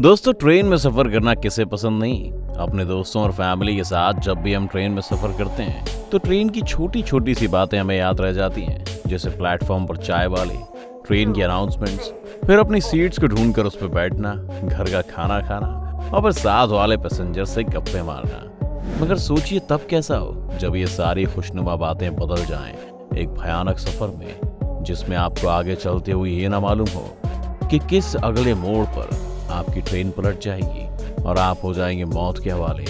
दोस्तों, ट्रेन में सफर करना किसे पसंद नहीं। अपने दोस्तों और फैमिली के साथ जब भी हम ट्रेन में सफर करते हैं तो ट्रेन की छोटी छोटी सी बातें हमें याद रह जाती हैं, जैसे प्लेटफॉर्म पर चाय वाले, ट्रेन की अनाउंसमेंट्स, फिर अपनी सीट्स को ढूंढकर उस पर बैठना, घर का खाना खाना और फिर साथ वाले पैसेंजर से गप्पे मारना। मगर सोचिए तब कैसा हो जब ये सारी खुशनुमा बातें बदल जाएं एक भयानक सफर में, जिसमें आपको आगे चलते हुए ये ना मालूम हो कि किस अगले मोड़ पर आपकी ट्रेन पलट जाएगी और आप हो जाएंगे मौत के हवाले।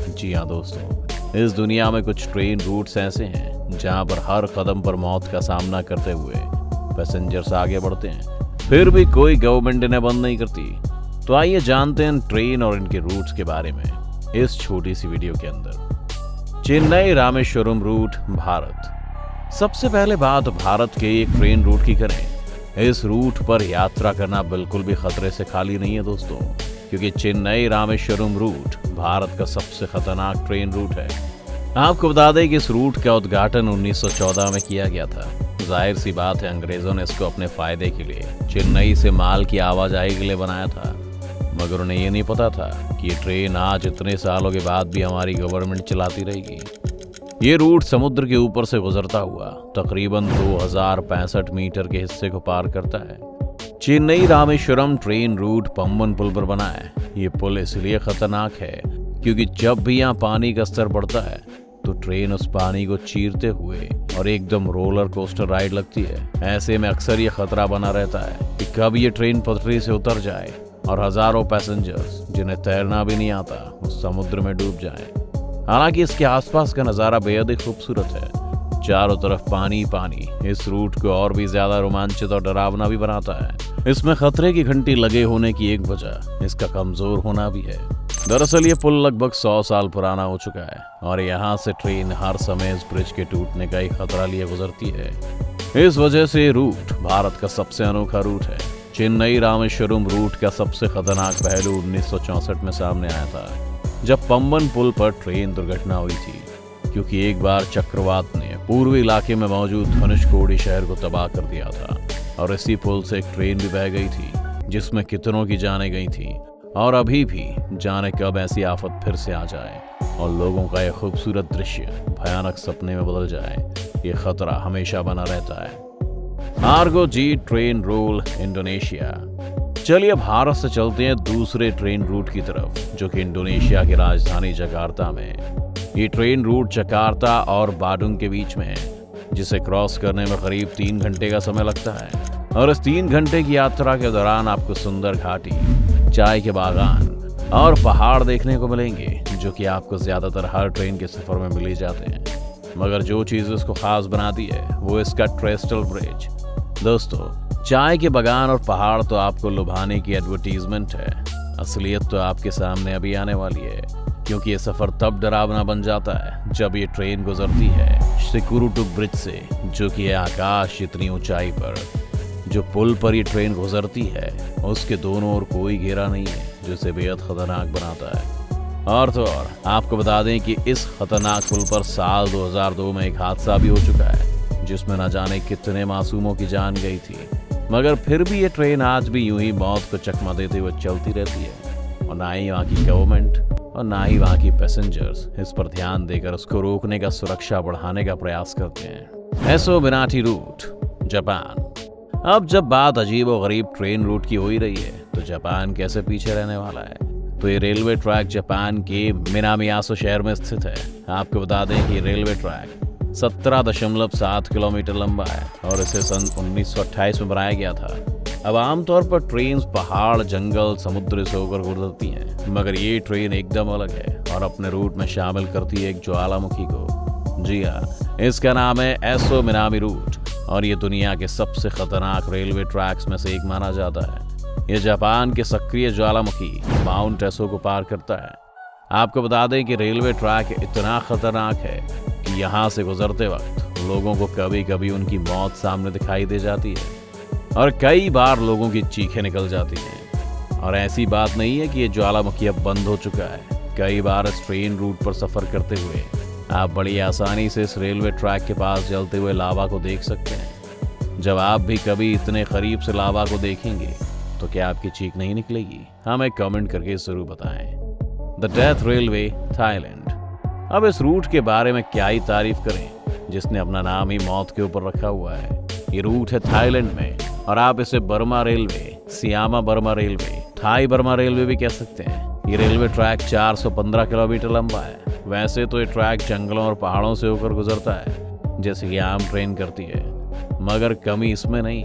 जी हाँ दोस्तों, इस दुनिया में कुछ ट्रेन रूट्स ऐसे हैं जहां पर हर कदम पर मौत का सामना करते हुए पैसेंजर्स आगे बढ़ते हैं, फिर भी कोई गवर्नमेंट इन्हें बंद नहीं करती। तो आइए जानते हैं ट्रेन और इनके रूट्स के बारे में इस छोटी सी वीडियो के अंदर। चेन्नई रामेश्वरम रूट, भारत। सबसे पहले बात भारत के एक ट्रेन रूट की करें। इस रूट पर यात्रा करना बिल्कुल भी खतरे से खाली नहीं है दोस्तों, क्योंकि चेन्नई रामेश्वरम रूट भारत का सबसे खतरनाक ट्रेन रूट है। आपको बता दें कि इस रूट का उद्घाटन 1914 में किया गया था। जाहिर सी बात है, अंग्रेजों ने इसको अपने फायदे के लिए चेन्नई से माल की आवाजाही के लिए बनाया था, मगर उन्हें ये नहीं पता था कि ये ट्रेन आज इतने सालों के बाद भी हमारी गवर्नमेंट चलाती रहेगी। ये रूट समुद्र के ऊपर से गुजरता हुआ तकरीबन 2065 मीटर के हिस्से को पार करता है। चेन्नई रामेश्वरम ट्रेन रूट पंबन पुल पर बना है। ये पुल इसलिए खतरनाक है क्योंकि जब भी यहाँ पानी का स्तर बढ़ता है तो ट्रेन उस पानी को चीरते हुए और एकदम रोलर कोस्टर राइड लगती है। ऐसे में अक्सर ये खतरा बना रहता है कि कब ये ट्रेन पटरी से उतर जाए और हजारों पैसेंजर्स जिन्हें तैरना भी नहीं आता उस समुद्र में डूब जाएं। हालांकि इसके आसपास का नज़ारा बेहद ही खूबसूरत है। चारों तरफ पानी पानी इस रूट को और भी ज्यादा रोमांचित और डरावना भी बनाता है। इसमें खतरे की घंटी लगे होने की एक वजह इसका कमजोर होना भी है। दरअसल ये पुल लगभग 100 साल पुराना हो चुका है और यहाँ से ट्रेन हर समय इस ब्रिज के टूटने का ही खतरा लिए गुजरती है। इस वजह से रूट भारत का सबसे अनोखा रूट है। चेन्नई रामेश्वरम रूट का सबसे खतरनाक पहलू 1964 में सामने आया था, जब पंबन पुल पर ट्रेन दुर्घटना हुई थी, क्योंकि एक बार चक्रवात ने पूर्वी इलाके में मौजूद धनुषकोडी शहर को तबाह कर दिया था और इसी पुल से एक ट्रेन भी बह गई थी जिसमें कितनों की जानें गई थी। और अभी भी जाने कब ऐसी आफत फिर से आ जाए और लोगों का यह खूबसूरत दृश्य भयानक सपने में बदल जाए, ये खतरा हमेशा बना रहता है। आर्गो जी ट्रेन रूल, इंडोनेशिया। चलिए भारत से चलते हैं दूसरे ट्रेन रूट की तरफ, जो कि इंडोनेशिया की राजधानी जकार्ता में। ये ट्रेन रूट जकार्ता और बाडुंग के बीच में है, जिसे क्रॉस करने में करीब 3 घंटे का समय लगता है। और इस 3 घंटे की यात्रा के दौरान आपको सुंदर घाटी, चाय के बागान और पहाड़ देखने को मिलेंगे, जो कि आपको ज्यादातर हर ट्रेन के सफर में मिल ही जाते हैं। मगर जो चीज इसको खास बनाती है वो इसका ट्रेस्टल ब्रिज। दोस्तों, चाय के बागान और पहाड़ तो आपको लुभाने की एडवर्टीजमेंट है, असलियत तो आपके सामने अभी आने वाली है, क्योंकि ये सफर तब डरावना बन जाता है जब ये ट्रेन गुजरती है सिकुरुटुक ब्रिज से, जो कि है आकाश इतनी ऊंचाई पर। जो पुल पर ये ट्रेन गुजरती है उसके दोनों ओर कोई घेरा नहीं है, जो इसे बेहद खतरनाक बनाता है। और तो और आपको बता दें कि इस खतरनाक पुल पर साल 2002 में एक हादसा भी हो चुका है, जिसमें न जाने कितने मासूमों की जान गई थी। मगर फिर भी ये ट्रेन आज भी यूं ही मौत को चकमा देते हुए चलती रहती है, और ना ही वहाँ की गवर्नमेंट और ना ही वहाँ की पैसेंजर्स इस पर ध्यान देकर उसको रोकने का, सुरक्षा बढ़ाने का प्रयास करते हैं। एसो मिनाटी रूट, जापान। अब जब बात अजीब और गरीब ट्रेन रूट की हो ही रही है तो जापान कैसे पीछे रहने वाला है। तो ये रेलवे ट्रैक जापान के मिनामियासो शहर में स्थित है। आपको बता दें कि रेलवे ट्रैक 17.7 किलोमीटर लंबा है और इसे सन 1928 में बनाया गया था। अब आमतौर पर ट्रेन पहाड़, जंगल, समुद्र से होकर गुजरती हैं, मगर ये ट्रेन एकदम अलग है और अपने रूट में शामिल करती है एक ज्वालामुखी को। जी हाँ, इसका नाम है एसो मिनामी रूट और ये दुनिया के सबसे खतरनाक रेलवे ट्रैक्स में से एक माना जाता है। ये जापान के सक्रिय ज्वालामुखी माउंट एसो को पार करता है। आपको बता दें कि रेलवे ट्रैक इतना खतरनाक है कि यहाँ से गुजरते वक्त लोगों को कभी कभी उनकी मौत सामने दिखाई दे जाती है और कई बार लोगों की चीखें निकल जाती हैं। और ऐसी बात नहीं है कि ये ज्वालामुखी अब बंद हो चुका है। कई बार इस ट्रेन रूट पर सफर करते हुए आप बड़ी आसानी से इस रेलवे ट्रैक के पास जलते हुए लावा को देख सकते हैं। जब आप भी कभी इतने करीब से लावा को देखेंगे तो क्या आपकी चीख नहीं निकलेगी? हमें कमेंट करके जरूर बताएं। The death railway, Thailand. अब इस रूट के बारे में क्या ही तारीफ करें, जिसने अपना नाम ही मौत के ऊपर रखा हुआ है। ये रूट है थाईलैंड में और आप इसे Burma railway, Siam Burma railway, Thai Burma railway भी कह सकते हैं। ये रेलवे ट्रैक 415 किलोमीटर लंबा है। वैसे तो ये ट्रैक जंगलों और पहाड़ों से होकर गुजरता है, जैसे कि आम ट्रेन करती है, मगर कमी इसमें नहीं,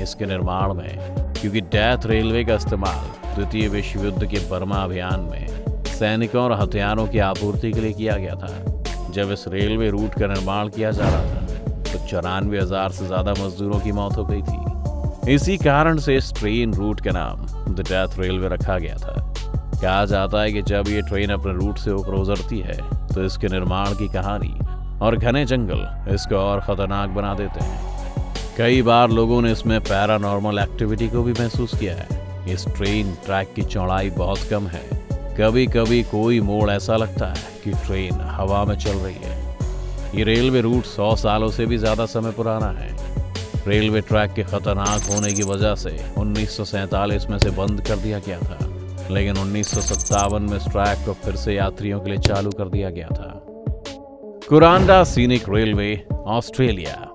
इसके निर्माण में। क्योंकि डेथ रेलवे का इस्तेमाल द्वितीय विश्व युद्ध के बर्मा अभियान में सैनिकों और हथियारों की आपूर्ति के लिए किया गया था। जब इस रेलवे रूट का निर्माण किया जा रहा था तो 94,000 से ज्यादा मजदूरों की मौत हो गई थी। इसी कारण से इस ट्रेन रूट का नाम द डेथ रेलवे रखा गया था। कहा जाता है कि जब ये ट्रेन अपने रूट से होकर गुजरती है तो इसके निर्माण की कहानी और घने जंगल इसको और खतरनाक बना देते हैं। कई बार लोगों ने इसमें पैरानॉर्मल एक्टिविटी को भी महसूस किया है। इस ट्रेन ट्रैक की चौड़ाई बहुत कम है। कभी कभी कोई मोड़ ऐसा लगता है कि ट्रेन हवा में चल रही है। ये रेलवे रूट 100 सालों से भी ज्यादा समय पुराना है। रेलवे ट्रैक के खतरनाक होने की वजह से 1947 में से बंद कर दिया गया था, लेकिन 1957 में इस ट्रैक को फिर से यात्रियों के लिए चालू कर दिया गया था। Kuranda scenic railway, Australia.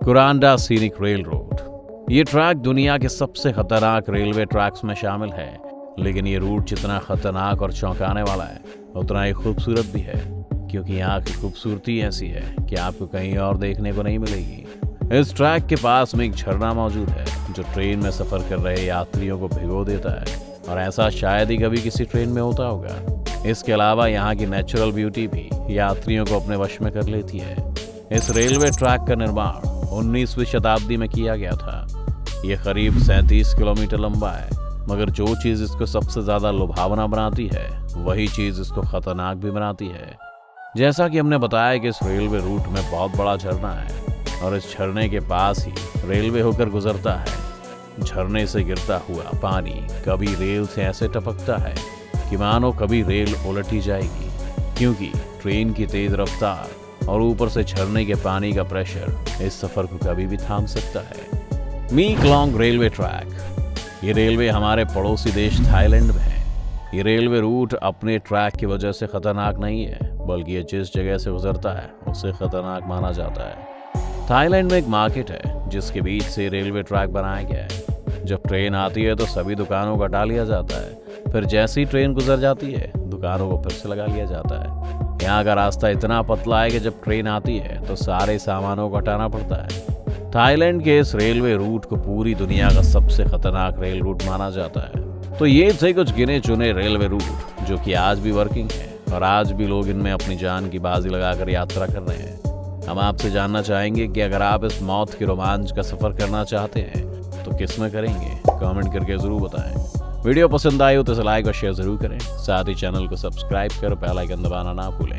Kuranda scenic railroad. ये ट्रैक दुनिया के सबसे खतरनाक रेलवे ट्रैक्स में शामिल है, लेकिन ये रूट जितना खतरनाक और चौंकाने वाला है उतना ही खूबसूरत भी है, क्योंकि यहाँ की खूबसूरती ऐसी है कि आपको कहीं और देखने को नहीं मिलेगी। इस ट्रैक के पास में एक झरना मौजूद है जो ट्रेन में सफर कर रहे यात्रियों को भिगो देता है, और ऐसा शायद ही कभी किसी ट्रेन में होता होगा। इसके अलावा यहाँ की नेचुरल ब्यूटी भी यात्रियों को अपने वश में कर लेती है। इस रेलवे ट्रैक का निर्माण 19वीं शताब्दी में किया गया था। ये करीब 37 किलोमीटर लंबा है, मगर जो चीज इसको सबसे ज्यादा लुभावना बनाती है वही चीज इसको खतरनाक भी बनाती है। जैसा कि हमने बताया कि इस रेलवे रूट में बहुत बड़ा झरना है और इस झरने के पास ही रेलवे होकर गुजरता है। झरने से गिरता हुआ पानी कभी रेल से ऐसे टपकता है कि मानो कभी रेल उलट ही जाएगी, क्योंकि ट्रेन की तेज रफ्तार और ऊपर से झरने के पानी का प्रेशर इस सफर को कभी भी थाम सकता है। मी क्लोंग रेलवे ट्रैक। ये रेलवे हमारे पड़ोसी देश थाईलैंड में है। ये रेलवे रूट अपने ट्रैक की वजह से खतरनाक नहीं है, बल्कि ये जिस जगह से गुजरता है उससे खतरनाक माना जाता है। थाईलैंड में एक मार्केट है जिसके बीच से रेलवे ट्रैक बनाया गया है। जब ट्रेन आती है तो सभी दुकानों को हटा लिया जाता है, फिर जैसी ट्रेन गुजर जाती है दुकानों को फिर से लगा लिया जाता है। यहाँ का रास्ता इतना पतला है कि जब ट्रेन आती है तो सारे सामानों को हटाना पड़ता है। थाईलैंड के इस रेलवे रूट को पूरी दुनिया का सबसे खतरनाक रेल रूट माना जाता है। तो ये थे कुछ गिने चुने रेलवे रूट जो कि आज भी वर्किंग है और आज भी लोग इनमें अपनी जान की बाजी लगाकर यात्रा कर रहे हैं। हम आपसे जानना चाहेंगे कि अगर आप इस मौत के रोमांच का सफर करना चाहते हैं तो किस में करेंगे? कमेंट करके जरूर बताएं। वीडियो पसंद आए हो तो इसे लाइक और शेयर जरूर करें। साथ ही चैनल को सब्सक्राइब कर बेल आइकन दबाना ना भूलें।